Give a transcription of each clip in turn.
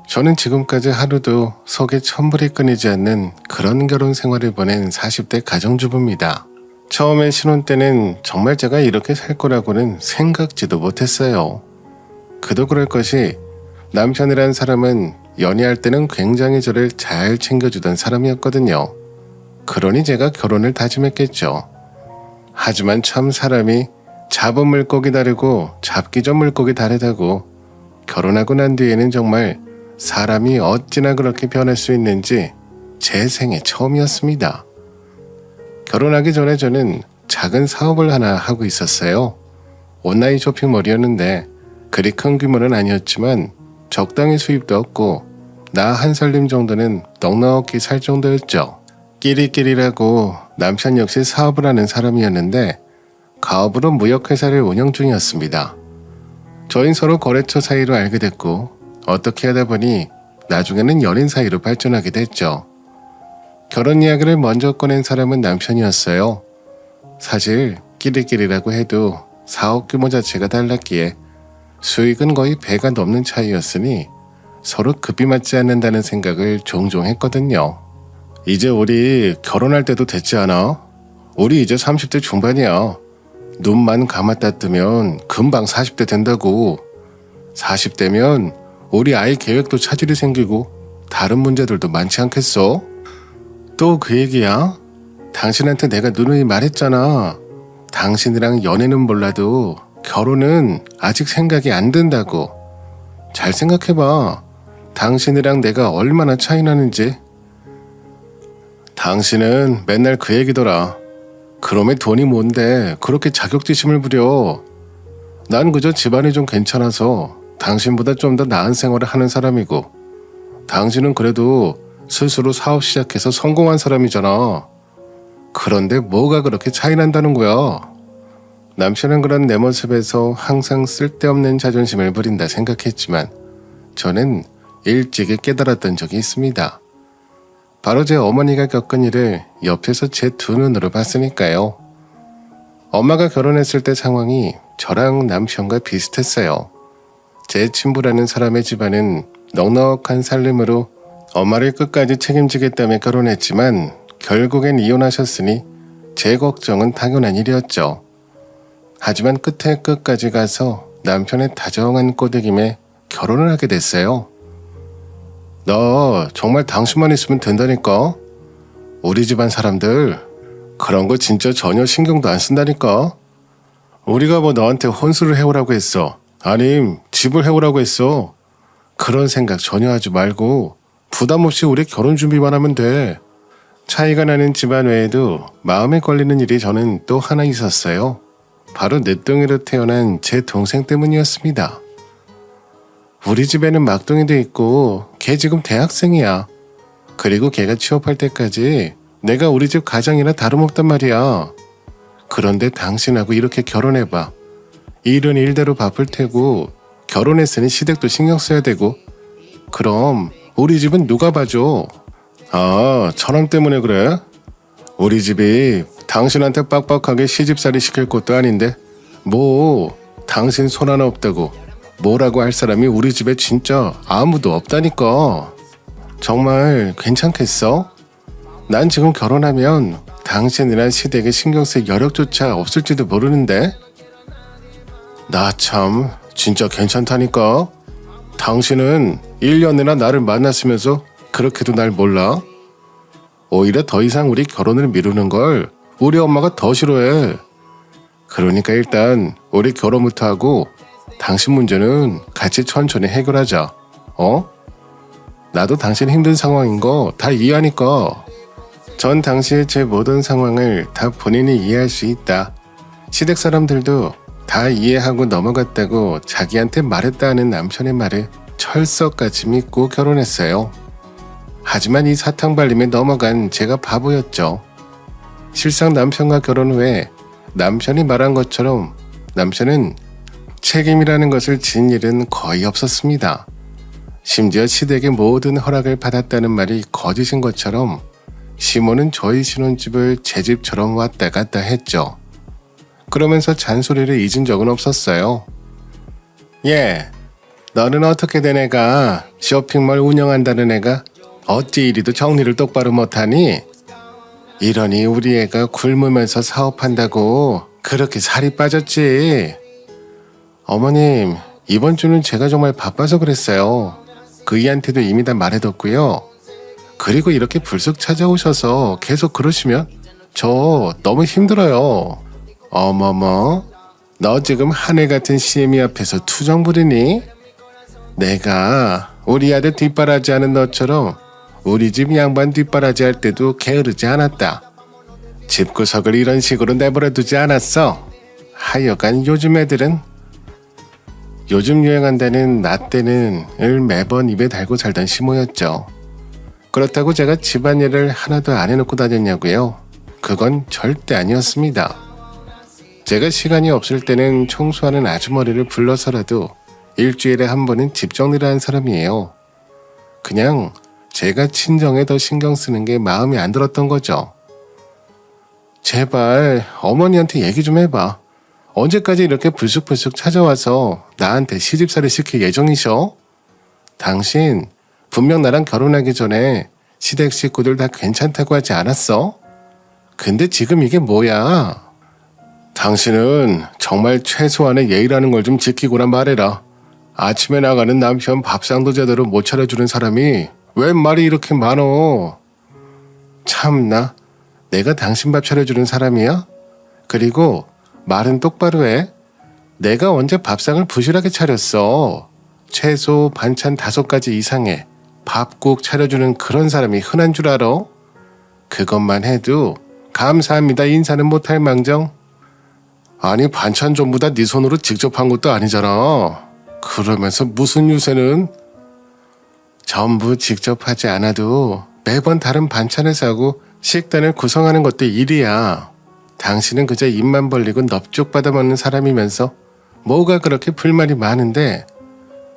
저는 지금까지 하루도 속에 천불이 끊이지 않는 그런 결혼 생활을 보낸 40대 가정주부입니다. 처음에 신혼 때는 정말 제가 이렇게 살 거라고는 생각지도 못했어요. 그도 그럴 것이 남편이란 사람은 연애할 때는 굉장히 저를 잘 챙겨주던 사람이었거든요. 그러니 제가 결혼을 다짐했겠죠. 하지만 참 사람이 잡은 물고기 다르고 잡기 전 물고기 다르다고, 결혼하고 난 뒤에는 정말 사람이 어찌나 그렇게 변할 수 있는지 제 생애 처음이었습니다. 결혼하기 전에 저는 작은 사업을 하나 하고 있었어요. 온라인 쇼핑몰이었는데 그리 큰 규모는 아니었지만 적당히 수입도 없고 나 한 살림 정도는 넉넉히 살 정도였죠. 끼리끼리라고 남편 역시 사업을 하는 사람이었는데 가업으로 무역회사를 운영 중이었습니다. 저희는 서로 거래처 사이로 알게 됐고 어떻게 하다 보니 나중에는 연인 사이로 발전하게 됐죠. 결혼 이야기를 먼저 꺼낸 사람은 남편이었어요. 사실 끼리끼리라고 해도 사업 규모 자체가 달랐기에 수익은 거의 배가 넘는 차이였으니 서로 급이 맞지 않는다는 생각을 종종 했거든요. 이제 우리 결혼할 때도 됐지 않아? 우리 이제 30대 중반이야. 눈만 감았다 뜨면 금방 40대 된다고. 40대면 우리 아이 계획도 차질이 생기고 다른 문제들도 많지 않겠어? 또 그 얘기야? 당신한테 내가 누누이 말했잖아. 당신이랑 연애는 몰라도 결혼은 아직 생각이 안 든다고. 잘 생각해봐. 당신이랑 내가 얼마나 차이 나는지. 당신은 맨날 그 얘기더라. 그놈의 돈이 뭔데 그렇게 자격지심을 부려. 난 그저 집안이 좀 괜찮아서 당신보다 좀 더 나은 생활을 하는 사람이고, 당신은 그래도 스스로 사업 시작해서 성공한 사람이잖아. 그런데 뭐가 그렇게 차이 난다는 거야? 남편은 그런 내 모습에서 항상 쓸데없는 자존심을 부린다 생각했지만 저는 일찍이 깨달았던 적이 있습니다. 바로 제 어머니가 겪은 일을 옆에서 제 두 눈으로 봤으니까요. 엄마가 결혼했을 때 상황이 저랑 남편과 비슷했어요. 제 친부라는 사람의 집안은 넉넉한 살림으로 엄마를 끝까지 책임지겠다며 결혼했지만 결국엔 이혼하셨으니 제 걱정은 당연한 일이었죠. 하지만 끝에 끝까지 가서 남편의 다정한 꼬드김에 결혼을 하게 됐어요. 너 정말 당신만 있으면 된다니까? 우리 집안 사람들 그런 거 진짜 전혀 신경도 안 쓴다니까? 우리가 뭐 너한테 혼수를 해오라고 했어? 아님 집을 해오라고 했어? 그런 생각 전혀 하지 말고 부담 없이 우리 결혼 준비만 하면 돼. 차이가 나는 집안 외에도 마음에 걸리는 일이 저는 또 하나 있었어요. 바로 늦둥이로 태어난 제 동생 때문이었습니다. 우리 집에는 막둥이도 있고 걔 지금 대학생이야. 그리고 걔가 취업할 때까지 내가 우리 집 가장이나 다름없단 말이야. 그런데 당신하고 이렇게 결혼해봐. 일은 일대로 바쁠 테고 결혼했으니 시댁도 신경 써야 되고, 그럼 우리 집은 누가 봐줘? 아, 처남 때문에 그래? 우리 집이 당신한테 빡빡하게 시집살이 시킬 것도 아닌데 뭐 당신 손 하나 없다고 뭐라고 할 사람이 우리 집에 진짜 아무도 없다니까. 정말 괜찮겠어? 난 지금 결혼하면 당신이란 시댁에 신경 쓸 여력조차 없을지도 모르는데. 나 참 진짜 괜찮다니까. 당신은 1년이나 나를 만났으면서 그렇게도 날 몰라? 오히려 더 이상 우리 결혼을 미루는 걸 우리 엄마가 더 싫어해. 그러니까 일단 우리 결혼부터 하고 당신 문제는 같이 천천히 해결하자. 어? 나도 당신 힘든 상황인 거 다 이해하니까. 전 당시에 제 모든 상황을 다 본인이 이해할 수 있다. 시댁 사람들도 다 이해하고 넘어갔다고 자기한테 말했다 하는 남편의 말을 철석같이 믿고 결혼했어요. 하지만 이 사탕 발림에 넘어간 제가 바보였죠. 실상 남편과 결혼 후에 남편이 말한 것처럼 남편은 책임이라는 것을 진 일은 거의 없었습니다. 심지어 시댁의 모든 허락을 받았다는 말이 거짓인 것처럼 시모는 저희 신혼집을 제 집처럼 왔다 갔다 했죠. 그러면서 잔소리를 잊은 적은 없었어요. 예, 너는 어떻게 된 애가 쇼핑몰 운영한다는 애가 어찌 이리도 정리를 똑바로 못하니? 이러니 우리 애가 굶으면서 사업한다고 그렇게 살이 빠졌지. 어머님, 이번 주는 제가 정말 바빠서 그랬어요. 그 이한테도 이미 다 말해뒀고요. 그리고 이렇게 불쑥 찾아오셔서 계속 그러시면 저 너무 힘들어요. 어머머, 너 지금 하늘 같은 시애미 앞에서 투정 부리니? 내가 우리 아들 뒷바라지하는 너처럼 우리 집 양반 뒷바라지 할 때도 게으르지 않았다. 집구석을 이런 식으로 내버려 두지 않았어. 하여간 요즘 애들은 요즘 유행한다는 나 때는 을 매번 입에 달고 살던 시모였죠. 그렇다고 제가 집안일을 하나도 안 해놓고 다녔냐고요? 그건 절대 아니었습니다. 제가 시간이 없을 때는 청소하는 아주머니를 불러서라도 일주일에 한 번은 집 정리를 하는 사람이에요. 그냥 제가 친정에 더 신경 쓰는 게 마음에 안 들었던 거죠. 제발 어머니한테 얘기 좀 해봐. 언제까지 이렇게 불쑥불쑥 찾아와서 나한테 시집살이 시킬 예정이셔? 당신 분명 나랑 결혼하기 전에 시댁 식구들 다 괜찮다고 하지 않았어? 근데 지금 이게 뭐야? 당신은 정말 최소한의 예의라는 걸 좀 지키고나 말해라. 아침에 나가는 남편 밥상도 제대로 못 차려주는 사람이 웬 말이 이렇게 많어? 참나, 내가 당신 밥 차려주는 사람이야? 그리고 말은 똑바로 해. 내가 언제 밥상을 부실하게 차렸어? 최소 반찬 5가지 이상의 밥국 차려주는 그런 사람이 흔한 줄 알아? 그것만 해도 감사합니다 인사는 못할 망정. 아니 반찬 전부 다 네 손으로 직접 한 것도 아니잖아. 그러면서 무슨 유세는? 전부 직접 하지 않아도 매번 다른 반찬을 사고 식단을 구성하는 것도 일이야. 당신은 그저 입만 벌리고 넙죽 받아먹는 사람이면서 뭐가 그렇게 불만이 많은데?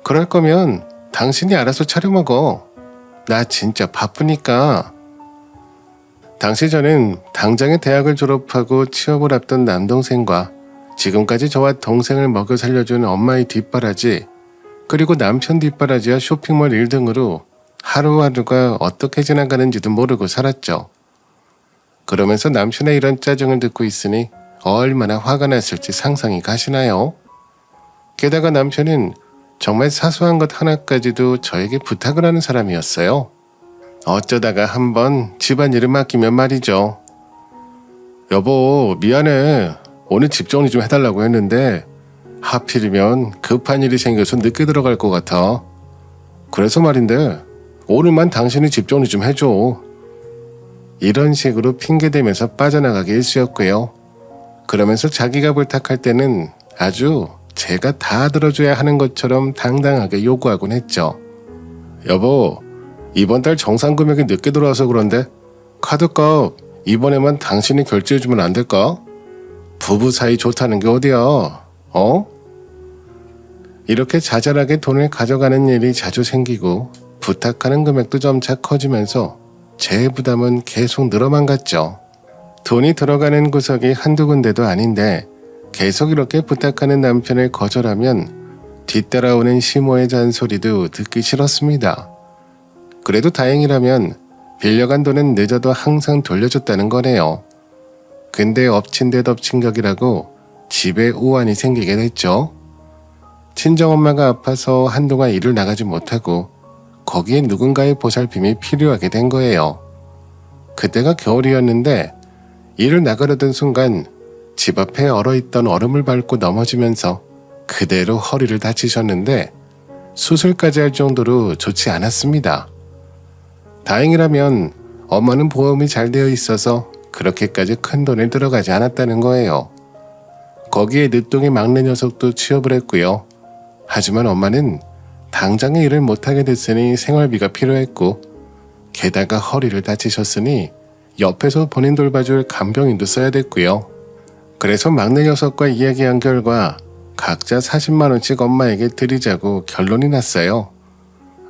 그럴 거면 당신이 알아서 차려 먹어. 나 진짜 바쁘니까. 당시 저는 당장에 대학을 졸업하고 취업을 앞둔 남동생과 지금까지 저와 동생을 먹여 살려준 엄마의 뒷바라지, 그리고 남편 뒷바라지와 쇼핑몰 일 등으로 하루하루가 어떻게 지나가는지도 모르고 살았죠. 그러면서 남편의 이런 짜증을 듣고 있으니 얼마나 화가 났을지 상상이 가시나요? 게다가 남편은 정말 사소한 것 하나까지도 저에게 부탁을 하는 사람이었어요. 어쩌다가 한번 집안일을 맡기면 말이죠. 여보, 미안해. 오늘 집 정리 좀 해달라고 했는데 하필이면 급한 일이 생겨서 늦게 들어갈 것 같아. 그래서 말인데 오늘만 당신이 집 정리 좀 해줘. 이런 식으로 핑계대면서 빠져나가기 일쑤였고요. 그러면서 자기가 부탁할 때는 아주 제가 다 들어줘야 하는 것처럼 당당하게 요구하곤 했죠. 여보, 이번 달 정산 금액이 늦게 들어와서 그런데 카드값 이번에만 당신이 결제해주면 안 될까? 부부 사이 좋다는 게 어디야? 어? 이렇게 자잘하게 돈을 가져가는 일이 자주 생기고 부탁하는 금액도 점차 커지면서 제 부담은 계속 늘어만 갔죠. 돈이 들어가는 구석이 한두 군데도 아닌데 계속 이렇게 부탁하는 남편을 거절하면 뒤따라오는 시모의 잔소리도 듣기 싫었습니다. 그래도 다행이라면 빌려간 돈은 늦어도 항상 돌려줬다는 거네요. 근데 엎친 데 덮친 격이라고 집에 우환이 생기게 됐죠. 친정엄마가 아파서 한동안 일을 나가지 못하고 거기에 누군가의 보살핌이 필요하게 된 거예요. 그때가 겨울이었는데 일을 나가려던 순간 집 앞에 얼어있던 얼음을 밟고 넘어지면서 그대로 허리를 다치셨는데 수술까지 할 정도로 좋지 않았습니다. 다행이라면 엄마는 보험이 잘 되어 있어서 그렇게까지 큰 돈이 들어가지 않았다는 거예요. 거기에 늦둥이 막내 녀석도 취업을 했고요. 하지만 엄마는 당장에 일을 못하게 됐으니 생활비가 필요했고 게다가 허리를 다치셨으니 옆에서 본인 돌봐줄 간병인도 써야 됐고요. 그래서 막내 녀석과 이야기한 결과 각자 40만 원씩 엄마에게 드리자고 결론이 났어요.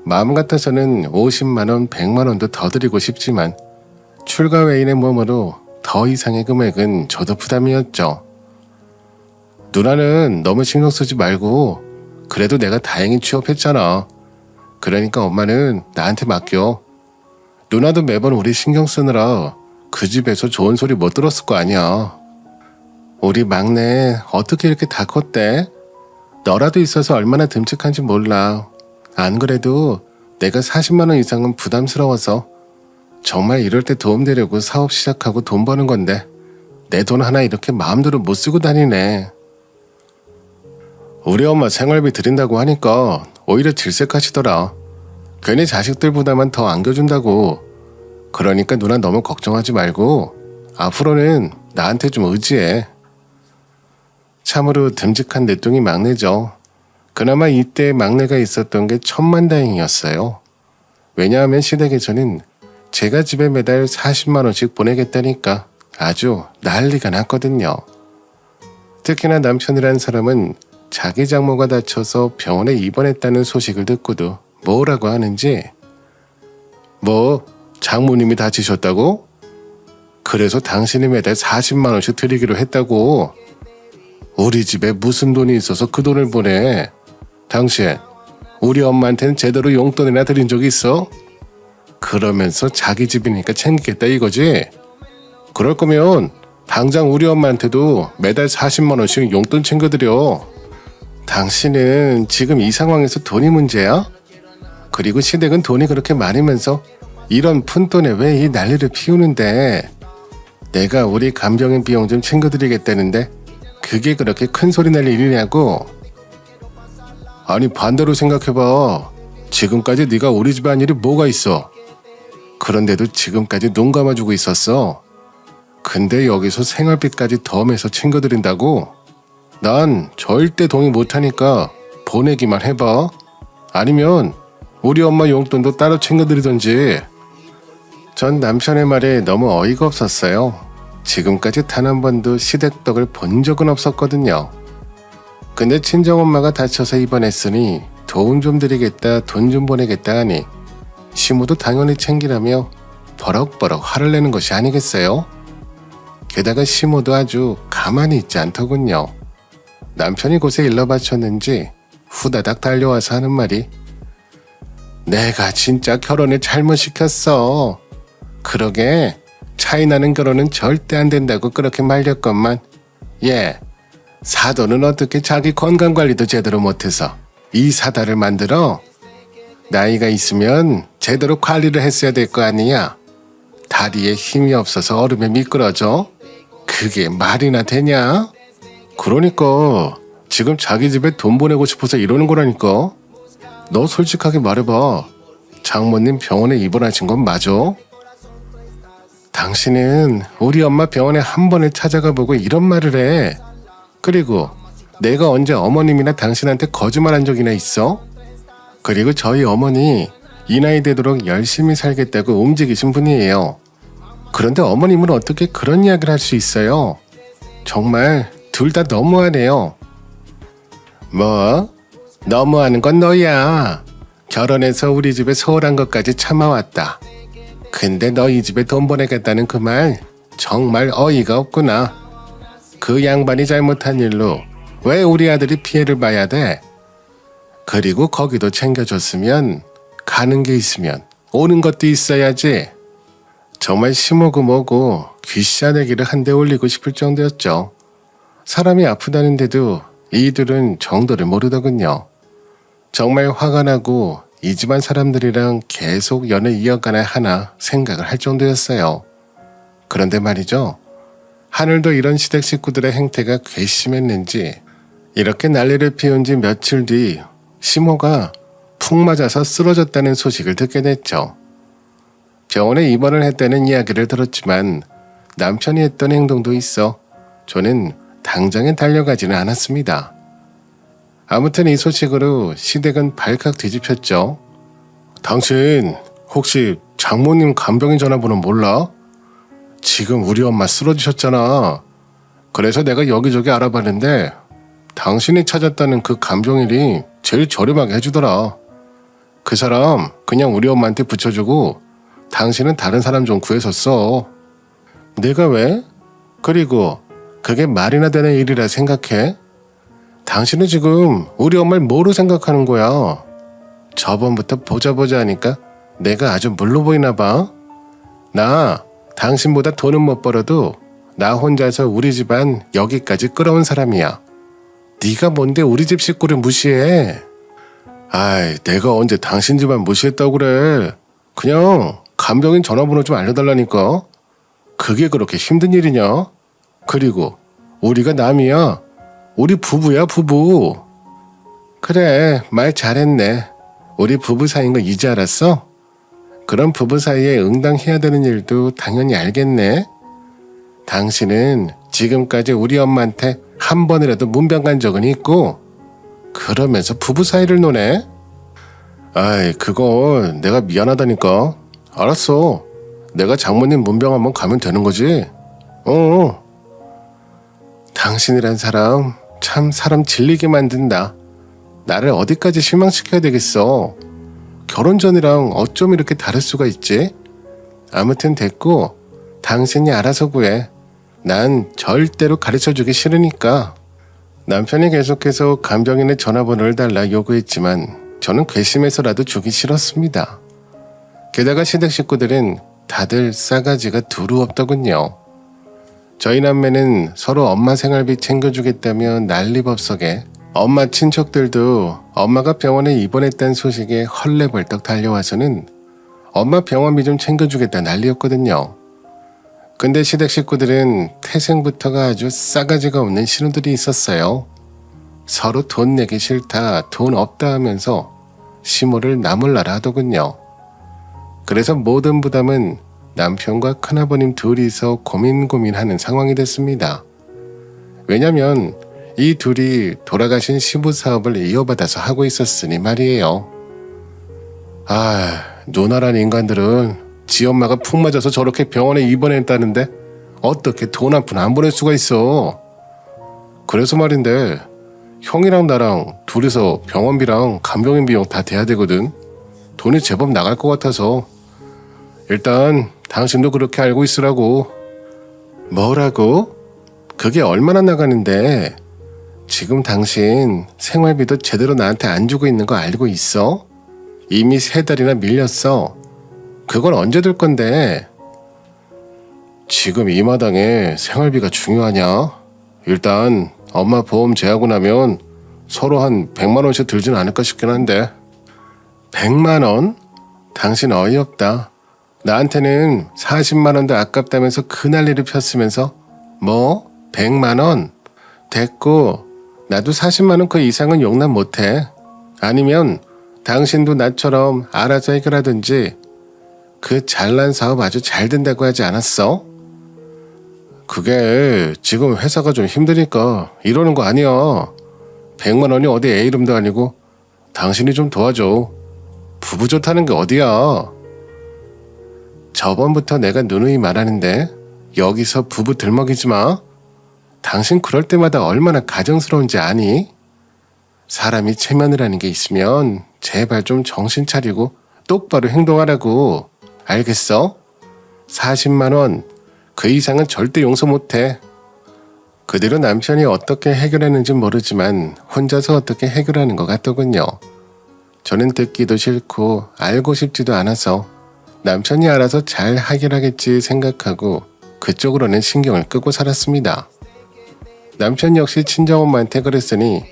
마음 같아서는 50만 원, 100만 원도 더 드리고 싶지만 출가 외인의 몸으로 더 이상의 금액은 저도 부담이었죠. 누나는 너무 신경 쓰지 말고 그래도 내가 다행히 취업했잖아. 그러니까 엄마는 나한테 맡겨. 누나도 매번 우리 신경 쓰느라 그 집에서 좋은 소리 못 들었을 거 아니야. 우리 막내 어떻게 이렇게 다 컸대? 너라도 있어서 얼마나 듬직한지 몰라. 안 그래도 내가 40만 원 이상은 부담스러워서 정말 이럴 때 도움되려고 사업 시작하고 돈 버는 건데 내 돈 하나 이렇게 마음대로 못 쓰고 다니네. 우리 엄마 생활비 드린다고 하니까 오히려 질색하시더라. 괜히 자식들보다만 더 안겨준다고. 그러니까 누나 너무 걱정하지 말고 앞으로는 나한테 좀 의지해. 참으로 듬직한 내뚱이 막내죠. 그나마 이때 막내가 있었던 게 천만다행이었어요. 왜냐하면 시댁에서는 제가 집에 매달 40만 원씩 보내겠다니까 아주 난리가 났거든요. 특히나 남편이란 사람은 자기 장모가 다쳐서 병원에 입원했다는 소식을 듣고도 뭐라고 하는지 뭐 장모님이 다치셨다고? 그래서 당신이 매달 40만 원씩 드리기로 했다고. 우리 집에 무슨 돈이 있어서 그 돈을 보내. 당신 우리 엄마한테는 제대로 용돈이나 드린 적 있어? 그러면서 자기 집이니까 챙기겠다 이거지? 그럴 거면 당장 우리 엄마한테도 매달 40만 원씩 용돈 챙겨드려. 당신은 지금 이 상황에서 돈이 문제야? 그리고 시댁은 돈이 그렇게 많으면서 이런 푼돈에 왜 이 난리를 피우는데. 내가 우리 간병인 비용 좀 챙겨드리겠다는데 그게 그렇게 큰 소리 날 일이냐고. 아니 반대로 생각해봐. 지금까지 네가 우리 집에 한 일이 뭐가 있어. 그런데도 지금까지 눈 감아주고 있었어. 근데 여기서 생활비까지 덤해서 챙겨드린다고? 난 절대 동의 못하니까 보내기만 해봐. 아니면 우리 엄마 용돈도 따로 챙겨드리던지. 전 남편의 말에 너무 어이가 없었어요. 지금까지 단 한 번도 시댁 덕을 본 적은 없었거든요. 근데 친정엄마가 다쳐서 입원했으니 도움 좀 드리겠다, 돈 좀 보내겠다 하니 시모도 당연히 챙기라며 버럭버럭 화를 내는 것이 아니겠어요? 게다가 시모도 아주 가만히 있지 않더군요. 남편이 곳에 일러 바쳤는지 후다닥 달려와서 하는 말이 내가 진짜 결혼을 잘못 시켰어. 그러게 차이 나는 결혼은 절대 안 된다고 그렇게 말렸건만 얘 사돈은 어떻게 자기 건강관리도 제대로 못해서 이 사다를 만들어? 나이가 있으면 제대로 관리를 했어야 될 거 아니야. 다리에 힘이 없어서 얼음에 미끄러져? 그게 말이나 되냐? 그러니까 지금 자기 집에 돈 보내고 싶어서 이러는 거라니까. 너 솔직하게 말해봐. 장모님 병원에 입원하신 건 맞아? 당신은 우리 엄마 병원에 한 번을 찾아가 보고 이런 말을 해. 그리고 내가 언제 어머님이나 당신한테 거짓말한 적이나 있어? 그리고 저희 어머니 이 나이 되도록 열심히 살겠다고 움직이신 분이에요. 그런데 어머님은 어떻게 그런 이야기를 할 수 있어요? 정말 둘 다 너무하네요. 뭐? 너무하는 건 너야. 결혼해서 우리 집에 소홀한 것까지 참아왔다. 근데 너희 집에 돈 보내겠다는 그 말 정말 어이가 없구나. 그 양반이 잘못한 일로 왜 우리 아들이 피해를 봐야 돼? 그리고 거기도 챙겨줬으면 가는 게 있으면 오는 것도 있어야지. 정말 심오고 뭐고 귀싸대기를 한 대 올리고 싶을 정도였죠. 사람이 아프다는데도 이들은 정도를 모르더군요. 정말 화가 나고 이 집안 사람들이랑 계속 연을 이어가나 하나 생각을 할 정도였어요. 그런데 말이죠. 하늘도 이런 시댁 식구들의 행태가 괘씸했는지 이렇게 난리를 피운 지 며칠 뒤 시모가 푹 맞아서 쓰러졌다는 소식을 듣게 됐죠. 병원에 입원을 했다는 이야기를 들었지만 남편이 했던 행동도 있어 저는 당장에 달려가지는 않았습니다. 아무튼 이 소식으로 시댁은 발칵 뒤집혔죠. 당신 혹시 장모님 간병인 전화번호 몰라? 지금 우리 엄마 쓰러지셨잖아. 그래서 내가 여기저기 알아봤는데 당신이 찾았다는 그 간병인이 제일 저렴하게 해주더라. 그 사람 그냥 우리 엄마한테 붙여주고 당신은 다른 사람 좀 구해서 써. 내가 왜? 그리고 그게 말이나 되는 일이라 생각해? 당신은 지금 우리 엄마를 뭐로 생각하는 거야? 저번부터 보자 하니까 내가 아주 물로 보이나 봐. 나 당신보다 돈은 못 벌어도 나 혼자서 우리 집안 여기까지 끌어온 사람이야. 네가 뭔데 우리 집 식구를 무시해? 아이, 내가 언제 당신 집안 무시했다고 그래. 그냥 간병인 전화번호 좀 알려달라니까. 그게 그렇게 힘든 일이냐? 그리고 우리가 남이야. 우리 부부야, 부부. 그래, 말 잘했네. 우리 부부 사이인 거 이제 알았어? 그럼 부부 사이에 응당해야 되는 일도 당연히 알겠네. 당신은 지금까지 우리 엄마한테 한 번이라도 문병 간 적은 있고 그러면서 부부 사이를 노네? 아이, 그건 내가 미안하다니까. 알았어. 내가 장모님 문병 한번 가면 되는 거지? 당신이란 사람 참 사람 질리게 만든다. 나를 어디까지 실망시켜야 되겠어. 결혼 전이랑 어쩜 이렇게 다를 수가 있지? 아무튼 됐고 당신이 알아서 구해. 난 절대로 가르쳐주기 싫으니까. 남편이 계속해서 간병인의 전화번호를 달라 요구했지만 저는 괘씸해서라도 주기 싫었습니다. 게다가 시댁 식구들은 다들 싸가지가 두루 없더군요. 저희 남매는 서로 엄마 생활비 챙겨주겠다며 난리법석에 엄마 친척들도 엄마가 병원에 입원했다는 소식에 헐레벌떡 달려와서는 엄마 병원비 좀 챙겨주겠다 난리였거든요. 근데 시댁 식구들은 태생부터가 아주 싸가지가 없는 신우들이 있었어요. 서로 돈 내기 싫다, 돈 없다 하면서 시모를 나몰라라 하더군요. 그래서 모든 부담은 남편과 큰아버님 둘이서 고민하는 상황이 됐습니다. 왜냐면 이 둘이 돌아가신 시부 사업을 이어받아서 하고 있었으니 말이에요. 누나란 인간들은 지 엄마가 푹 맞아서 저렇게 병원에 입원했다는데 어떻게 돈 한 푼 안 보낼 수가 있어. 그래서 말인데 형이랑 나랑 둘이서 병원비랑 간병인 비용 다 대야 되거든. 돈이 제법 나갈 것 같아서 일단 당신도 그렇게 알고 있으라고. 뭐라고? 그게 얼마나 나가는데? 지금 당신 생활비도 제대로 나한테 안 주고 있는 거 알고 있어? 이미 3달이나 밀렸어. 그건 언제 들 건데? 지금 이 마당에 생활비가 중요하냐? 일단 엄마 보험 제하고 나면 서로 한 100만 원씩 들진 않을까 싶긴 한데. 100만 원? 당신 어이없다. 나한테는 40만 원도 아깝다면서 그 난리를 폈으면서 뭐? 100만 원? 됐고 나도 40만 원 그 이상은 용납 못해. 아니면 당신도 나처럼 알아서 해결하든지. 그 잘난 사업 아주 잘 된다고 하지 않았어? 그게 지금 회사가 좀 힘드니까 이러는 거 아니야. 100만 원이 어디 애 이름도 아니고 당신이 좀 도와줘. 부부 좋다는 게 어디야. 저번부터 내가 누누이 말하는데 여기서 부부 들먹이지 마. 당신 그럴 때마다 얼마나 가정스러운지 아니? 사람이 체면이라는 게 있으면 제발 좀 정신 차리고 똑바로 행동하라고. 알겠어? 40만 원, 그 이상은 절대 용서 못해. 그 뒤로 남편이 어떻게 해결했는지 모르지만 혼자서 어떻게 해결하는 것 같더군요. 저는 듣기도 싫고 알고 싶지도 않아서 남편이 알아서 잘 해결하겠지 생각하고 그쪽으로는 신경을 끄고 살았습니다. 남편 역시 친정엄마한테 그랬으니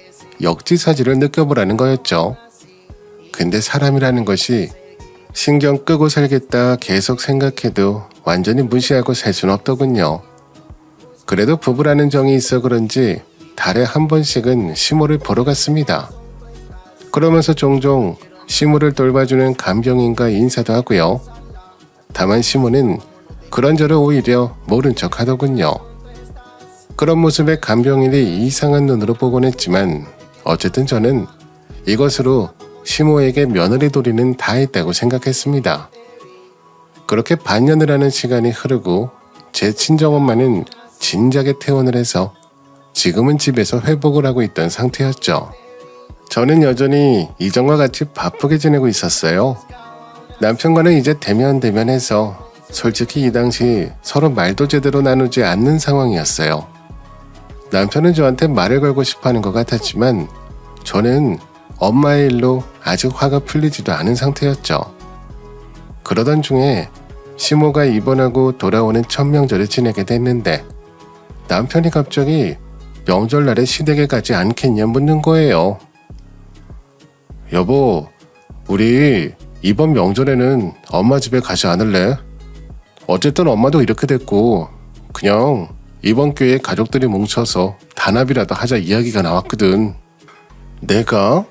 역지사지를 느껴보라는 거였죠. 근데 사람이라는 것이 신경 끄고 살겠다 계속 생각해도 완전히 무시하고 살 순 없더군요. 그래도 부부라는 정이 있어 그런지 달에 한 번씩은 시모를 보러 갔습니다. 그러면서 종종 시모를 돌봐주는 간병인과 인사도 하고요. 다만 시모는 그런저런 오히려 모른 척 하더군요. 그런 모습에 간병인이 이상한 눈으로 보곤 했지만 어쨌든 저는 이것으로 시모에게 며느리 도리는 다 했다고 생각했습니다. 그렇게 반년을 하는 시간이 흐르고 제 친정엄마는 진작에 퇴원을 해서 지금은 집에서 회복을 하고 있던 상태였죠. 저는 여전히 이전과 같이 바쁘게 지내고 있었어요. 남편과는 이제 대면해서 솔직히 이 당시 서로 말도 제대로 나누지 않는 상황이었어요. 남편은 저한테 말을 걸고 싶어하는 것 같았지만 저는 엄마의 일로 아직 화가 풀리지도 않은 상태였죠. 그러던 중에 시모가 입원하고 돌아오는 첫 명절을 지내게 됐는데 남편이 갑자기 명절날에 시댁에 가지 않겠냐 묻는 거예요. 여보, 우리 이번 명절에는 엄마 집에 가지 않을래? 어쨌든 엄마도 이렇게 됐고 그냥 이번 기회에 가족들이 뭉쳐서 단합이라도 하자 이야기가 나왔거든. 내가?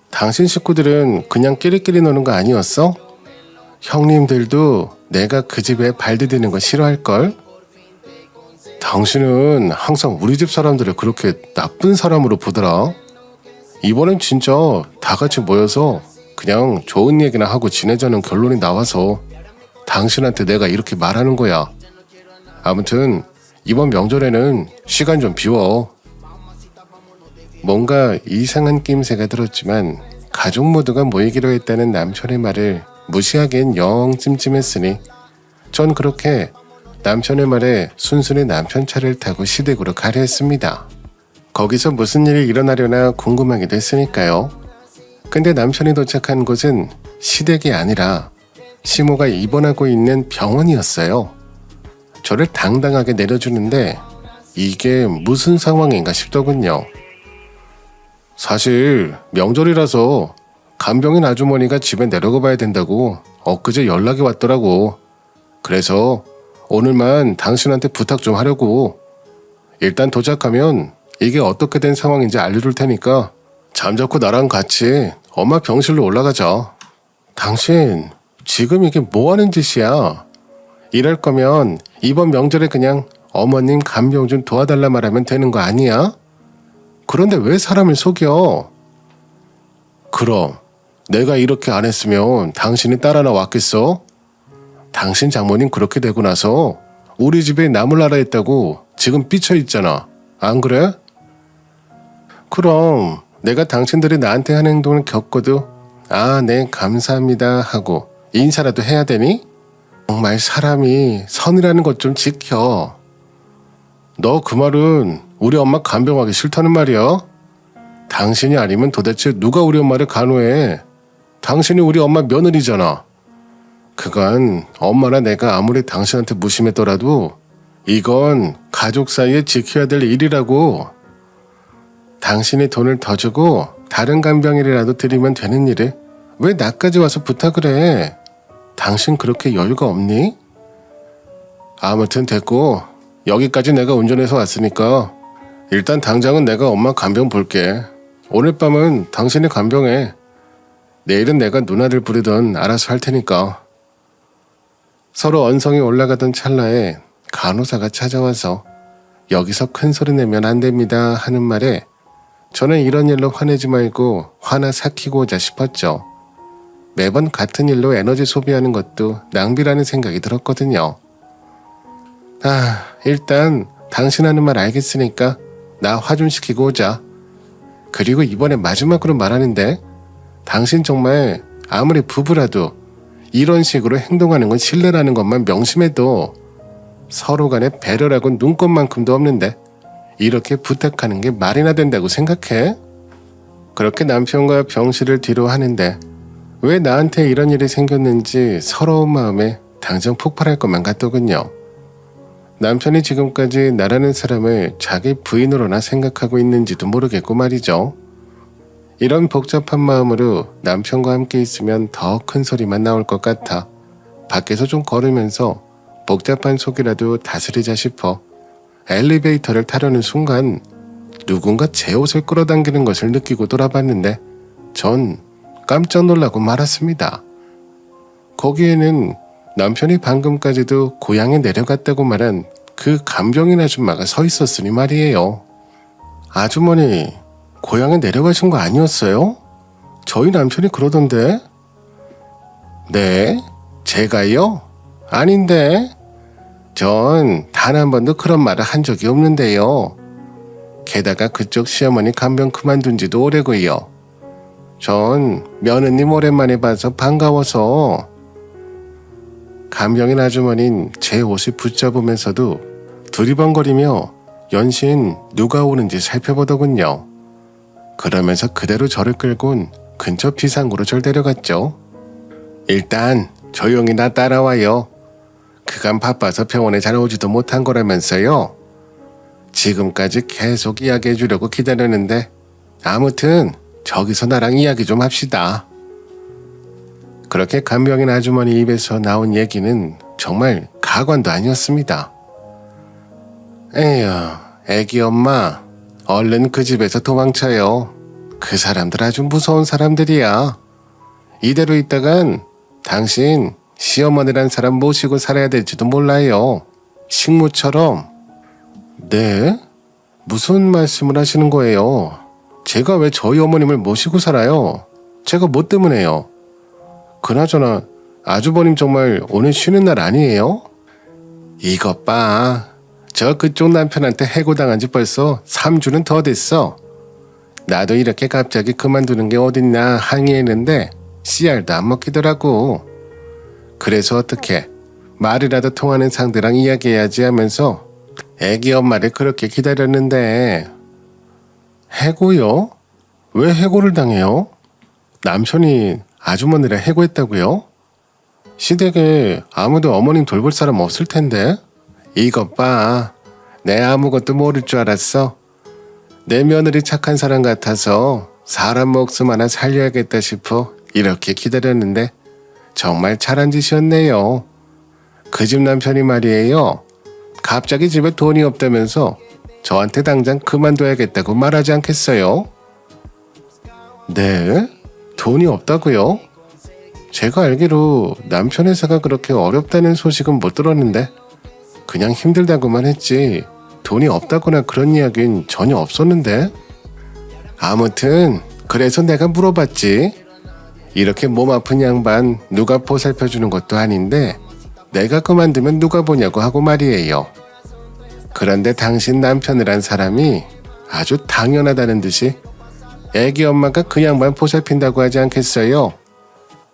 당신 식구들은 그냥 끼리끼리 노는 거 아니었어? 형님들도 내가 그 집에 발 디디는 거 싫어할걸? 당신은 항상 우리 집 사람들을 그렇게 나쁜 사람으로 보더라. 이번엔 진짜 다 같이 모여서 그냥 좋은 얘기나 하고 지내자는 결론이 나와서 당신한테 내가 이렇게 말하는 거야. 아무튼 이번 명절에는 시간 좀 비워. 뭔가 이상한 낌새가 들었지만 가족 모두가 모이기로 했다는 남편의 말을 무시하기엔 영 찜찜했으니 전 그렇게 남편의 말에 순순히 남편 차를 타고 시댁으로 가려 했습니다. 거기서 무슨 일이 일어나려나 궁금하기도 했으니까요. 근데 남편이 도착한 곳은 시댁이 아니라 시모가 입원하고 있는 병원이었어요. 저를 당당하게 내려주는데 이게 무슨 상황인가 싶더군요. 사실 명절이라서 간병인 아주머니가 집에 내려가 봐야 된다고 엊그제 연락이 왔더라고. 그래서 오늘만 당신한테 부탁 좀 하려고. 일단 도착하면 이게 어떻게 된 상황인지 알려줄 테니까 잠자코 나랑 같이 엄마 병실로 올라가자. 당신 지금 이게 뭐 하는 짓이야? 이럴 거면 이번 명절에 그냥 어머님 간병 좀 도와달라 말하면 되는 거 아니야? 그런데 왜 사람을 속여? 그럼 내가 이렇게 안 했으면 당신이 따라 나왔겠어? 당신 장모님 그렇게 되고 나서 우리 집에 나몰라라 했다고 지금 삐쳐 있잖아. 안 그래? 그럼 내가 당신들이 나한테 하는 행동을 겪고도 아, 네, 감사합니다 하고 인사라도 해야 되니? 정말 사람이 선이라는 것 좀 지켜. 너 그 말은 우리 엄마 간병하기 싫다는 말이야? 당신이 아니면 도대체 누가 우리 엄마를 간호해? 당신이 우리 엄마 며느리잖아. 그건 엄마나 내가 아무리 당신한테 무심했더라도 이건 가족 사이에 지켜야 될 일이라고. 당신이 돈을 더 주고 다른 간병이라도 드리면 되는 일을 왜 나까지 와서 부탁을 해? 당신 그렇게 여유가 없니? 아무튼 됐고 여기까지 내가 운전해서 왔으니까 일단 당장은 내가 엄마 간병 볼게. 오늘 밤은 당신이 간병해. 내일은 내가 누나들 부르던 알아서 할 테니까. 서로 언성이 올라가던 찰나에 간호사가 찾아와서 여기서 큰 소리 내면 안 됩니다 하는 말에 저는 이런 일로 화내지 말고 화나 삭히고자 싶었죠. 매번 같은 일로 에너지 소비하는 것도 낭비라는 생각이 들었거든요. 일단 당신 하는 말 알겠으니까 나 화 좀 시키고 오자. 그리고 이번에 마지막으로 말하는데 당신 정말 아무리 부부라도 이런 식으로 행동하는 건 실례라는 것만 명심해도 서로 간에 배려라고 눈꼽만큼도 없는데 이렇게 부탁하는 게 말이나 된다고 생각해? 그렇게 남편과 병실을 뒤로 하는데 왜 나한테 이런 일이 생겼는지 서러운 마음에 당장 폭발할 것만 같더군요. 남편이 지금까지 나라는 사람을 자기 부인으로나 생각하고 있는지도 모르겠고 말이죠. 이런 복잡한 마음으로 남편과 함께 있으면 더 큰 소리만 나올 것 같아 밖에서 좀 걸으면서 복잡한 속이라도 다스리자 싶어 엘리베이터를 타려는 순간 누군가 제 옷을 끌어당기는 것을 느끼고 돌아봤는데 전 깜짝 놀라고 말았습니다. 거기에는 남편이 방금까지도 고향에 내려갔다고 말한 그 간병인 아줌마가 서 있었으니 말이에요. 아주머니, 고향에 내려가신 거 아니었어요? 저희 남편이 그러던데. 네? 제가요? 아닌데. 전 단 한 번도 그런 말을 한 적이 없는데요. 게다가 그쪽 시어머니 간병 그만둔 지도 오래고요. 전 며느님 오랜만에 봐서 반가워서. 간병인 아주머니는 제 옷을 붙잡으면서도 두리번거리며 연신 누가 오는지 살펴보더군요. 그러면서 그대로 저를 끌곤 근처 비상구로 절 데려갔죠. 일단 조용히 나 따라와요. 그간 바빠서 병원에 잘 오지도 못한 거라면서요. 지금까지 계속 이야기해 주려고 기다렸는데 아무튼 저기서 나랑 이야기 좀 합시다. 그렇게 간병인 아주머니 입에서 나온 얘기는 정말 가관도 아니었습니다. 에휴, 애기 엄마, 얼른 그 집에서 도망쳐요. 그 사람들 아주 무서운 사람들이야. 이대로 있다간 당신 시어머니란 사람 모시고 살아야 될지도 몰라요. 식모처럼. 네? 무슨 말씀을 하시는 거예요? 제가 왜 저희 어머님을 모시고 살아요? 제가 뭐 때문에요? 그나저나 아주버님 정말 오늘 쉬는 날 아니에요? 이것 봐. 저 그쪽 남편한테 해고당한 지 벌써 3주는 더 됐어. 나도 이렇게 갑자기 그만두는 게 어딨나 항의했는데 씨알도 안 먹히더라고. 그래서 어떻게 말이라도 통하는 상대랑 이야기해야지 하면서 애기 엄마를 그렇게 기다렸는데. 해고요? 왜 해고를 당해요? 남편이 아주머니를 해고했다고요? 시댁에 아무도 어머님 돌볼 사람 없을 텐데. 이것 봐. 내 아무것도 모를 줄 알았어. 내 며느리 착한 사람 같아서 사람 목숨 하나 살려야겠다 싶어 이렇게 기다렸는데 정말 잘한 짓이었네요. 그 집 남편이 말이에요. 갑자기 집에 돈이 없다면서 저한테 당장 그만둬야겠다고 말하지 않겠어요? 네? 돈이 없다고요? 제가 알기로 남편 회사가 그렇게 어렵다는 소식은 못 들었는데 그냥 힘들다고만 했지 돈이 없다거나 그런 이야기는 전혀 없었는데. 아무튼 그래서 내가 물어봤지. 이렇게 몸 아픈 양반 누가 보살펴주는 것도 아닌데 내가 그만두면 누가 보냐고 하고 말이에요. 그런데 당신 남편이란 사람이 아주 당연하다는 듯이 애기 엄마가 그 양반 보살핀다고 하지 않겠어요?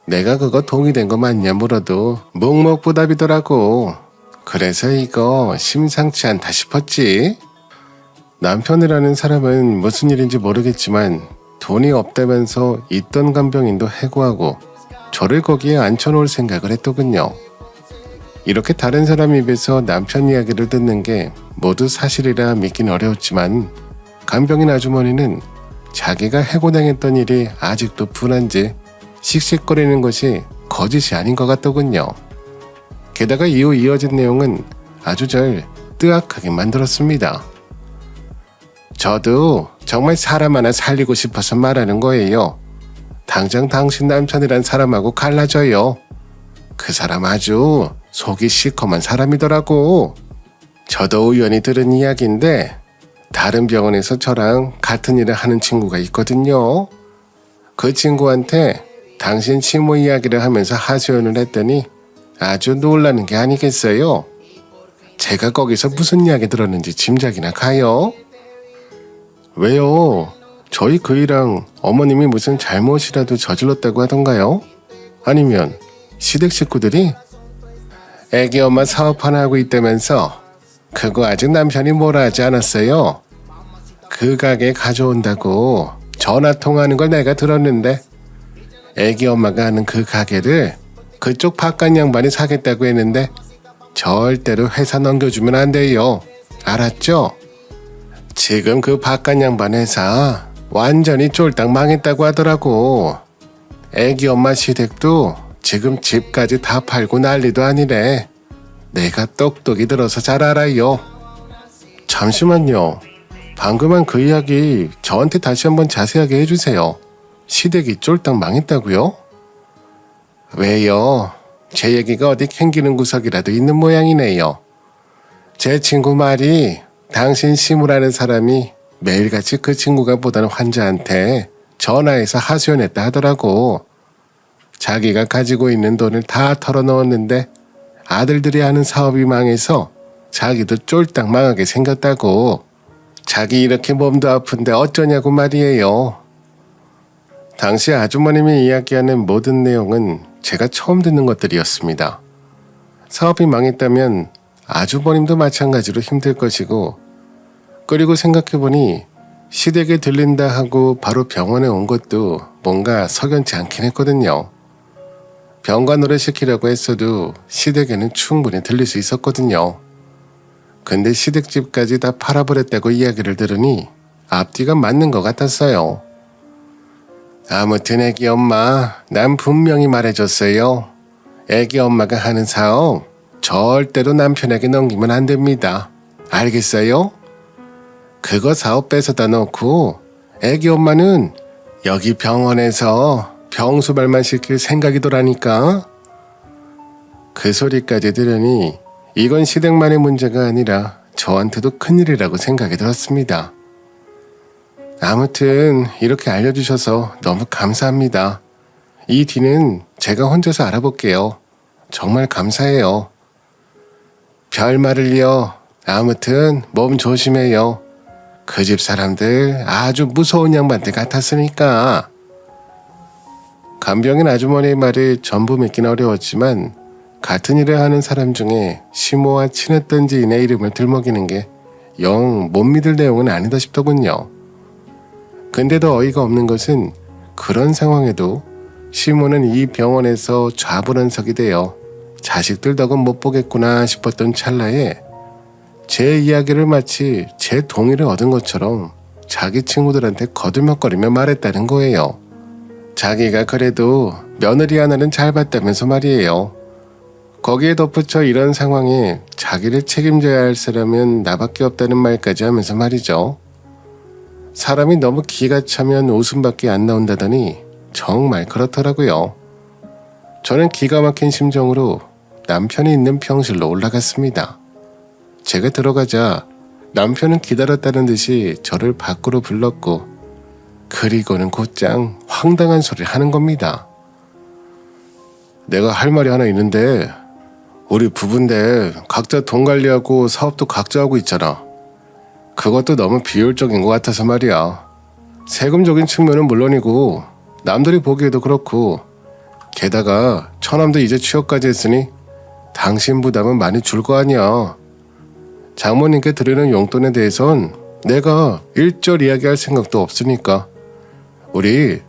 내가 그거 동의된 거 맞냐 물어도 묵묵부답이더라고. 그래서 이거 심상치 않다 싶었지. 남편이라는 사람은 무슨 일인지 모르겠지만 돈이 없다면서 있던 간병인도 해고하고 저를 거기에 앉혀놓을 생각을 했더군요. 이렇게 다른 사람 입에서 남편 이야기를 듣는 게 모두 사실이라 믿긴 어려웠지만 간병인 아주머니는 자기가 해고당했던 일이 아직도 분한지 씩씩거리는 것이 거짓이 아닌 것 같더군요. 게다가 이후 이어진 내용은 아주 절 뜨악하게 만들었습니다. 저도 정말 사람 하나 살리고 싶어서 말하는 거예요. 당장 당신 남편이란 사람하고 갈라져요. 그 사람 아주 속이 시커먼 사람이더라고. 저도 우연히 들은 이야기인데 다른 병원에서 저랑 같은 일을 하는 친구가 있거든요. 그 친구한테 당신 친모 이야기를 하면서 하소연을 했더니 아주 놀라는 게 아니겠어요. 제가 거기서 무슨 이야기 들었는지 짐작이나 가요. 왜요? 저희 그이랑 어머님이 무슨 잘못이라도 저질렀다고 하던가요? 아니면 시댁 식구들이? 애기 엄마 사업 하나 하고 있다면서 그거 아직 남편이 뭐라 하지 않았어요? 그 가게 가져온다고 전화 통화하는 걸 내가 들었는데 애기 엄마가 하는 그 가게를 그쪽 바깥 양반이 사겠다고 했는데 절대로 회사 넘겨주면 안 돼요. 알았죠? 지금 그 바깥 양반 회사 완전히 쫄딱 망했다고 하더라고. 애기 엄마 시댁도 지금 집까지 다 팔고 난리도 아니래. 내가 똑똑이 들어서 잘 알아요. 잠시만요. 방금 한 그 이야기 저한테 다시 한번 자세하게 해주세요. 시댁이 쫄딱 망했다고요? 왜요? 제 얘기가 어디 캥기는 구석이라도 있는 모양이네요. 제 친구 말이 당신 시무라는 사람이 매일같이 그 친구가 보던 환자한테 전화해서 하소연했다 하더라고. 자기가 가지고 있는 돈을 다 털어넣었는데 아들들이 하는 사업이 망해서 자기도 쫄딱 망하게 생겼다고. 자기 이렇게 몸도 아픈데 어쩌냐고 말이에요. 당시 아주머님이 이야기하는 모든 내용은 제가 처음 듣는 것들이었습니다. 사업이 망했다면 아주버님도 마찬가지로 힘들 것이고 그리고 생각해보니 시댁에 들린다 하고 바로 병원에 온 것도 뭔가 석연치 않긴 했거든요. 병간호를 시키려고 했어도 시댁에는 충분히 들릴 수 있었거든요. 근데 시댁집까지 다 팔아버렸다고 이야기를 들으니 앞뒤가 맞는 것 같았어요. 아무튼 애기 엄마, 난 분명히 말해줬어요. 애기 엄마가 하는 사업 절대로 남편에게 넘기면 안 됩니다. 알겠어요? 그거 사업 뺏어다 놓고 애기 엄마는 여기 병원에서 병수발만 시킬 생각이더라니까. 그 소리까지 들으니 이건 시댁만의 문제가 아니라 저한테도 큰일이라고 생각이 들었습니다. 아무튼 이렇게 알려주셔서 너무 감사합니다. 이 뒤는 제가 혼자서 알아볼게요. 정말 감사해요. 별말을요. 아무튼 몸 조심해요. 그 집 사람들 아주 무서운 양반들 같았으니까. 간병인 아주머니의 말을 전부 믿긴 어려웠지만 같은 일을 하는 사람 중에 시모와 친했던 지인의 이름을 들먹이는 게 영 못 믿을 내용은 아니다 싶더군요. 근데 더 어이가 없는 것은 그런 상황에도 시모는 이 병원에서 좌불안석이 되어 자식들 덕은 못 보겠구나 싶었던 찰나에 제 이야기를 마치 제 동의를 얻은 것처럼 자기 친구들한테 거들먹거리며 말했다는 거예요. 자기가 그래도 며느리 하나는 잘 봤다면서 말이에요. 거기에 덧붙여 이런 상황에 자기를 책임져야 할 사람은 나밖에 없다는 말까지 하면서 말이죠. 사람이 너무 기가 차면 웃음밖에 안 나온다더니 정말 그렇더라고요. 저는 기가 막힌 심정으로 남편이 있는 병실로 올라갔습니다. 제가 들어가자 남편은 기다렸다는 듯이 저를 밖으로 불렀고 그리고는 곧장 황당한 소리를 하는 겁니다. 내가 할 말이 하나 있는데 우리 부부인데 각자 돈 관리하고 사업도 각자 하고 있잖아. 그것도 너무 비효율적인 것 같아서 말이야. 세금적인 측면은 물론이고 남들이 보기에도 그렇고 게다가 처남도 이제 취업까지 했으니 당신 부담은 많이 줄 거 아니야. 장모님께 드리는 용돈에 대해선 내가 일절 이야기할 생각도 없으니까 우리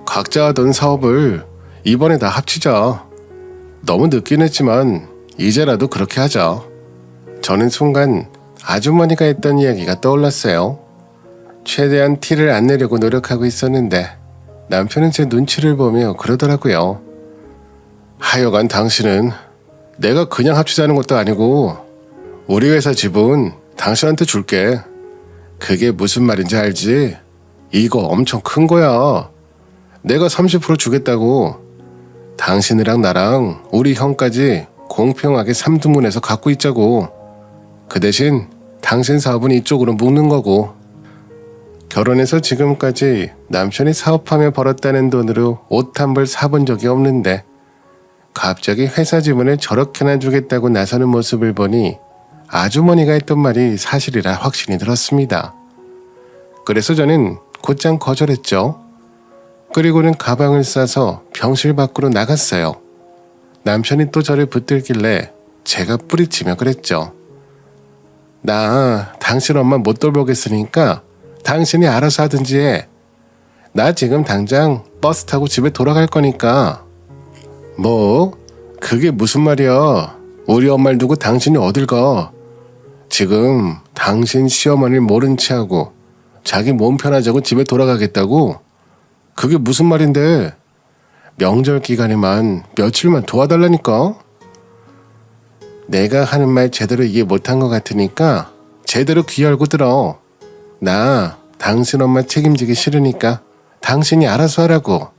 각자 하던 사업을 이번에 다 합치자. 너무 늦긴 했지만 이제라도 그렇게 하자. 저는 순간 아주머니가 했던 이야기가 떠올랐어요. 최대한 티를 안 내려고 노력하고 있었는데 남편은 제 눈치를 보며 그러더라고요. 하여간 당신은 내가 그냥 합치자는 것도 아니고 우리 회사 지분 당신한테 줄게. 그게 무슨 말인지 알지? 이거 엄청 큰 거야. 내가 30% 주겠다고. 당신이랑 나랑 우리 형까지 공평하게 3등분해서 갖고 있자고. 그 대신 당신 사업은 이쪽으로 묶는 거고. 결혼해서 지금까지 남편이 사업하며 벌었다는 돈으로 옷 한 벌 사본 적이 없는데 갑자기 회사 지분을 저렇게나 주겠다고 나서는 모습을 보니 아주머니가 했던 말이 사실이라 확신이 들었습니다. 그래서 저는 곧장 거절했죠. 그리고는 가방을 싸서 병실 밖으로 나갔어요. 남편이 또 저를 붙들길래 제가 뿌리치며 그랬죠. 나 당신 엄마 못 돌보겠으니까 당신이 알아서 하든지 해. 나 지금 당장 버스 타고 집에 돌아갈 거니까. 뭐? 그게 무슨 말이야? 우리 엄마를 두고 당신이 어딜 가? 지금 당신 시어머니를 모른 채 하고 자기 몸 편하자고 집에 돌아가겠다고? 그게 무슨 말인데? 명절 기간에만 며칠만 도와달라니까? 내가 하는 말 제대로 이해 못한 것 같으니까 제대로 귀 열고 들어. 나 당신 엄마 책임지기 싫으니까 당신이 알아서 하라고.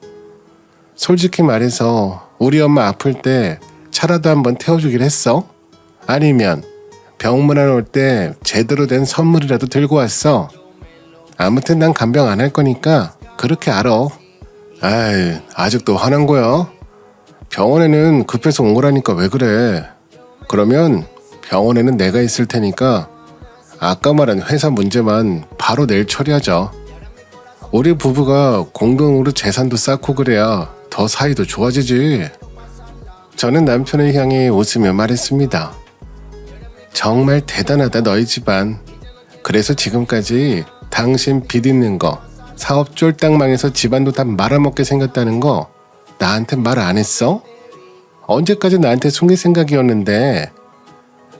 솔직히 말해서 우리 엄마 아플 때 차라도 한번 태워주길 했어? 아니면 병문안 올 때 제대로 된 선물이라도 들고 왔어? 아무튼 난 간병 안 할 거니까 그렇게 알아. 아이, 아직도 화난 거야? 병원에는 급해서 온 거라니까 왜 그래? 그러면 병원에는 내가 있을 테니까 아까 말한 회사 문제만 바로 내일 처리하자. 우리 부부가 공동으로 재산도 쌓고 그래야 더 사이도 좋아지지. 저는 남편을 향해 웃으며 말했습니다. 정말 대단하다 너희 집안. 그래서 지금까지 당신 빚 있는 거, 사업 쫄딱 망해서 집안도 다 말아먹게 생겼다는 거 나한테 말 안 했어? 언제까지 나한테 숨길 생각이었는데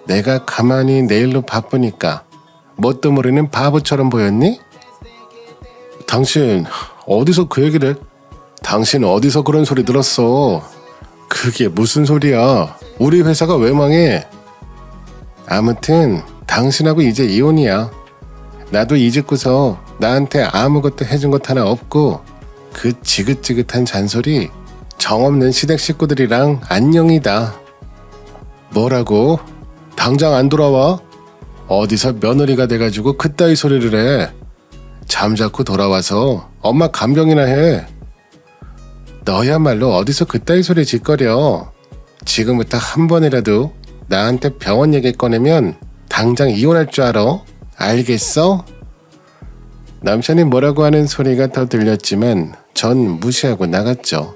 내가 가만히 내 일로 바쁘니까 뭣도 모르는 바보처럼 보였니? 당신 어디서 그 얘기를 해? 당신 어디서 그런 소리 들었어? 그게 무슨 소리야? 우리 회사가 왜 망해? 아무튼 당신하고 이제 이혼이야. 나도 이직구서 나한테 아무것도 해준 것 하나 없고 그 지긋지긋한 잔소리 정없는 시댁 식구들이랑 안녕이다. 뭐라고? 당장 안 돌아와? 어디서 며느리가 돼가지고 그따위 소리를 해. 잠자코 돌아와서 엄마 간병이나 해. 너야말로 어디서 그따위 소리 짓거려. 지금부터 한 번이라도 나한테 병원 얘기 꺼내면 당장 이혼할 줄 알아? 알겠어? 남편이 뭐라고 하는 소리가 더 들렸지만 전 무시하고 나갔죠.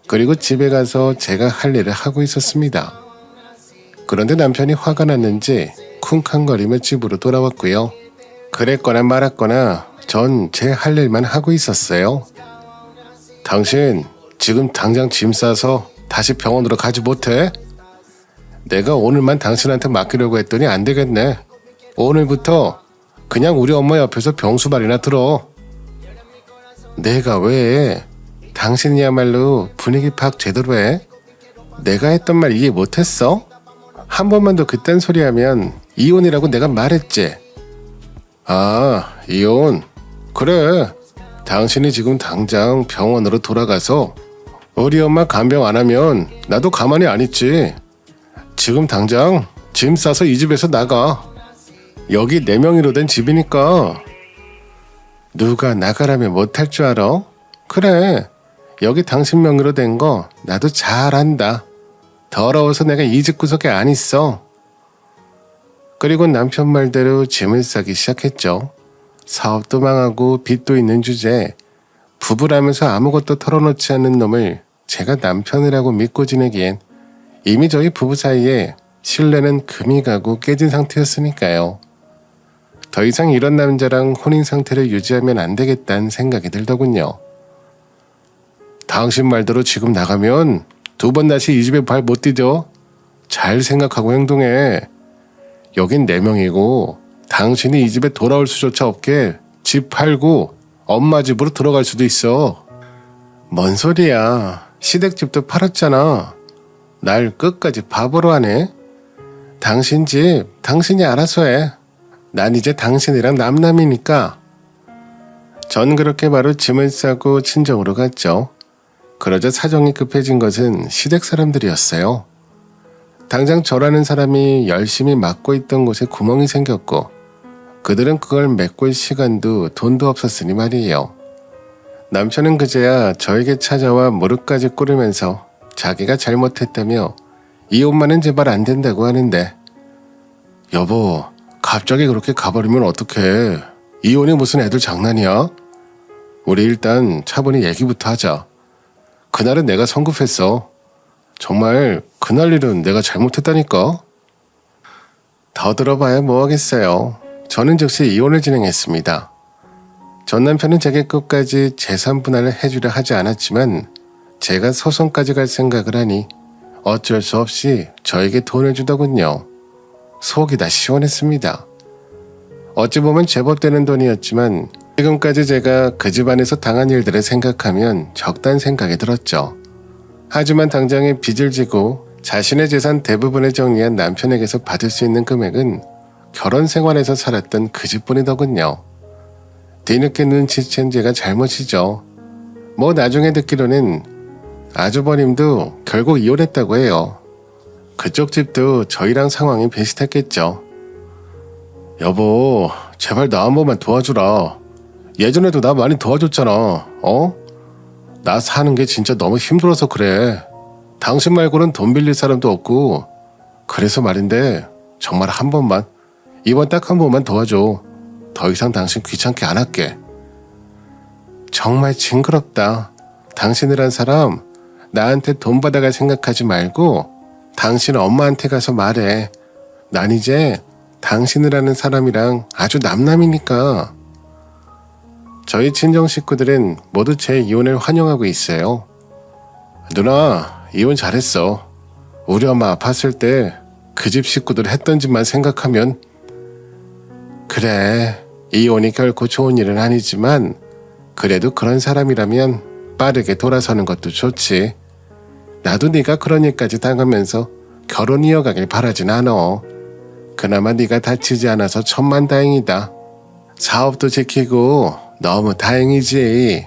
그리고 집에 가서 제가 할 일을 하고 있었습니다. 그런데 남편이 화가 났는지 쿵쾅거리며 집으로 돌아왔고요. 그랬거나 말았거나 전 제 할 일만 하고 있었어요. 당신 지금 당장 짐 싸서 다시 병원으로 가지 못해? 내가 오늘만 당신한테 맡기려고 했더니 안 되겠네. 오늘부터 그냥 우리 엄마 옆에서 병수발이나 들어. 내가 왜? 당신이야말로 분위기 파악 제대로 해. 내가 했던 말 이해 못했어? 한 번만 더 그딴 소리 하면 이혼이라고 내가 말했지. 아, 이혼? 그래. 당신이 지금 당장 병원으로 돌아가서 우리 엄마 간병 안 하면 나도 가만히 안 있지. 지금 당장 짐 싸서 이 집에서 나가. 여기 내 명의로 된 집이니까. 누가 나가라면 못할 줄 알아? 그래. 여기 당신 명의로 된 거 나도 잘 안다. 더러워서 내가 이 집 구석에 안 있어. 그리고 남편 말대로 짐을 싸기 시작했죠. 사업도 망하고 빚도 있는 주제에 부부라면서 아무것도 털어놓지 않는 놈을 제가 남편이라고 믿고 지내기엔 이미 저희 부부 사이에 신뢰는 금이 가고 깨진 상태였으니까요. 더 이상 이런 남자랑 혼인 상태를 유지하면 안 되겠다는 생각이 들더군요. 당신 말대로 지금 나가면 두 번 다시 이 집에 발 못 디뎌. 잘 생각하고 행동해. 여긴 내 명이고 당신이 이 집에 돌아올 수조차 없게 집 팔고 엄마 집으로 들어갈 수도 있어. 뭔 소리야. 시댁집도 팔았잖아. 날 끝까지 바보로 하네. 당신 집 당신이 알아서 해. 난 이제 당신이랑 남남이니까. 전 그렇게 바로 짐을 싸고 친정으로 갔죠. 그러자 사정이 급해진 것은 시댁 사람들이었어요. 당장 저라는 사람이 열심히 막고 있던 곳에 구멍이 생겼고 그들은 그걸 메꿀 시간도 돈도 없었으니 말이에요. 남편은 그제야 저에게 찾아와 무릎까지 꿇으면서 자기가 잘못했다며 이혼만은 제발 안 된다고 하는데, 여보, 갑자기 그렇게 가버리면 어떡해. 이혼이 무슨 애들 장난이야? 우리 일단 차분히 얘기부터 하자. 그날은 내가 성급했어. 정말 그날 일은 내가 잘못했다니까. 더 들어봐야 뭐하겠어요. 저는 즉시 이혼을 진행했습니다. 전 남편은 제게 끝까지 재산 분할을 해주려 하지 않았지만 제가 소송까지 갈 생각을 하니 어쩔 수 없이 저에게 돈을 주더군요. 속이 다 시원했습니다. 어찌 보면 제법 되는 돈이었지만 지금까지 제가 그 집안에서 당한 일들을 생각하면 적다는 생각이 들었죠. 하지만 당장에 빚을 지고 자신의 재산 대부분을 정리한 남편에게서 받을 수 있는 금액은 결혼 생활에서 살았던 그 집뿐이더군요. 뒤늦게 눈치챈 제가 잘못이죠. 뭐 나중에 듣기로는 아주버님도 결국 이혼했다고 해요. 그쪽 집도 저희랑 상황이 비슷했겠죠. 여보, 제발 나 한 번만 도와주라. 예전에도 나 많이 도와줬잖아. 나 사는 게 진짜 너무 힘들어서 그래. 당신 말고는 돈 빌릴 사람도 없고. 그래서 말인데 정말 한 번만, 이번 딱 한 번만 도와줘. 더 이상 당신 귀찮게 안 할게. 정말 징그럽다. 당신이란 사람 나한테 돈 받아갈 생각하지 말고 당신 엄마한테 가서 말해. 난 이제 당신이라는 사람이랑 아주 남남이니까. 저희 친정 식구들은 모두 제 이혼을 환영하고 있어요. 누나, 이혼 잘했어. 우리 엄마 아팠을 때 그 집 식구들 했던 짓만 생각하면. 그래, 이혼이 결코 좋은 일은 아니지만 그래도 그런 사람이라면 빠르게 돌아서는 것도 좋지. 나도 네가 그런 일까지 당하면서 결혼 이어가길 바라진 않아. 그나마 네가 다치지 않아서 천만다행이다. 사업도 지키고 너무 다행이지.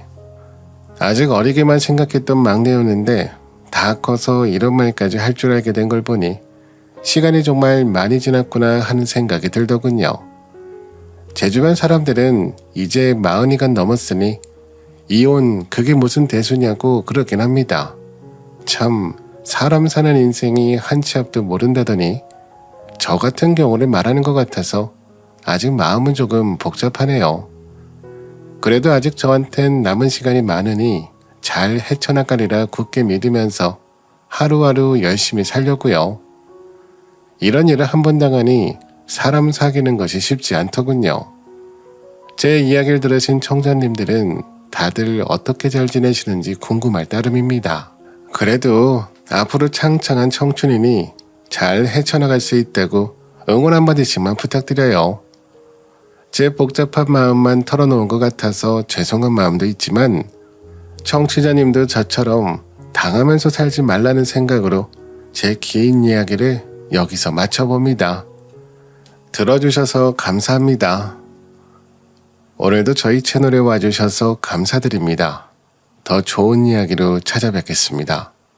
아직 어리게만 생각했던 막내였는데 다 커서 이런 말까지 할 줄 알게 된 걸 보니 시간이 정말 많이 지났구나 하는 생각이 들더군요. 제 주변 사람들은 이제 40이가 넘었으니 이혼 그게 무슨 대수냐고 그러긴 합니다. 참 사람 사는 인생이 한치 앞도 모른다더니 저 같은 경우를 말하는 것 같아서 아직 마음은 조금 복잡하네요. 그래도 아직 저한텐 남은 시간이 많으니 잘 헤쳐나가리라 굳게 믿으면서 하루하루 열심히 살려고요. 이런 일을 한 번 당하니 사람 사귀는 것이 쉽지 않더군요. 제 이야기를 들으신 청자님들은 다들 어떻게 잘 지내시는지 궁금할 따름입니다. 그래도 앞으로 창창한 청춘이니 잘 헤쳐나갈 수 있다고 응원 한마디씩만 부탁드려요. 제 복잡한 마음만 털어놓은 것 같아서 죄송한 마음도 있지만 청취자님도 저처럼 당하면서 살지 말라는 생각으로 제 긴 이야기를 여기서 마쳐봅니다. 들어주셔서 감사합니다. 오늘도 저희 채널에 와주셔서 감사드립니다. 더 좋은 이야기로 찾아뵙겠습니다.